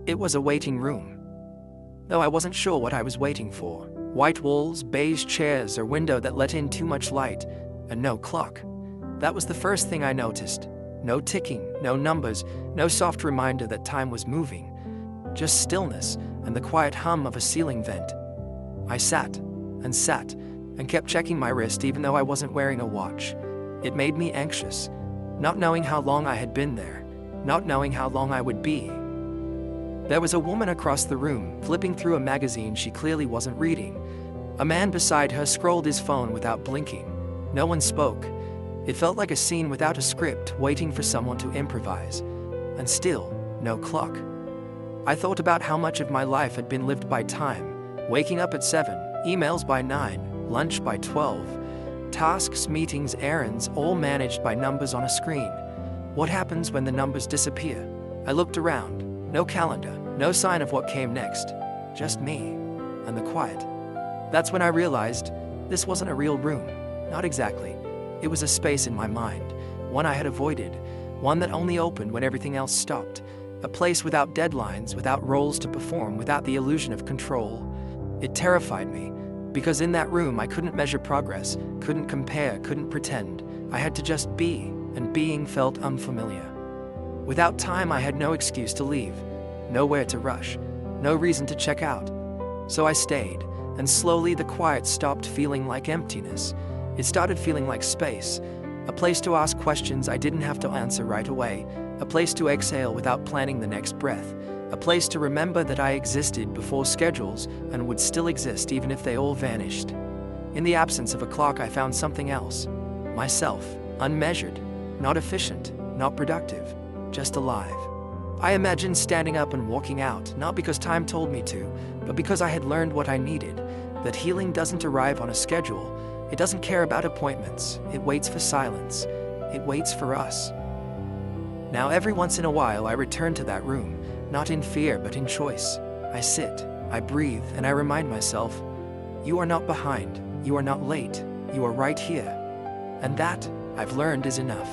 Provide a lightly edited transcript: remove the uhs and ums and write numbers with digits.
It was a waiting room. Though I wasn't sure what I was waiting for. White walls, beige chairs, a window that let in too much light, and no clock. That was the first thing I noticed. No ticking, no numbers, no soft reminder that time was moving. Just stillness and the quiet hum of a ceiling vent. I sat and kept checking my wrist even though I wasn't wearing a watch. It made me anxious, not knowing how long I had been there, not knowing how long I would be. There was a woman across the room, flipping through a magazine she clearly wasn't reading. A man beside her scrolled his phone without blinking. No one spoke. It felt like a scene without a script, waiting for someone to improvise. And still, no clock. I thought about how much of my life had been lived by time. Waking up at 7, emails by 9, lunch by 12. Tasks, meetings, errands, all managed by numbers on a screen. What happens when the numbers disappear? I looked around. No calendar, no sign of what came next. Just me and the quiet. That's when I realized this wasn't a real room. Not exactly. It was a space in my mind, one I had avoided, one that only opened when everything else stopped. A place without deadlines, without roles to perform, without the illusion of control. It terrified me, because in that room I couldn't measure progress, couldn't compare, couldn't pretend. I had to just be, and being felt unfamiliar. Without time, I had no excuse to leave, nowhere to rush, no reason to check out. So I stayed, and slowly the quiet stopped feeling like emptiness. It started feeling like space, a place to ask questions I didn't have to answer right away, a place to exhale without planning the next breath, a place to remember that I existed before schedules and would still exist even if they all vanished. In the absence of a clock, I found something else. Myself, unmeasured, not efficient, not productive. Just alive. I imagined standing up and walking out, not because time told me to, but because I had learned what I needed, that healing doesn't arrive on a schedule. It doesn't care about appointments. It waits for silence. It waits for us. Now, every once in a while, I return to that room, not in fear, but in choice. I sit, I breathe, and I remind myself, you are not behind, you are not late, you are right here. And that, I've learned, is enough.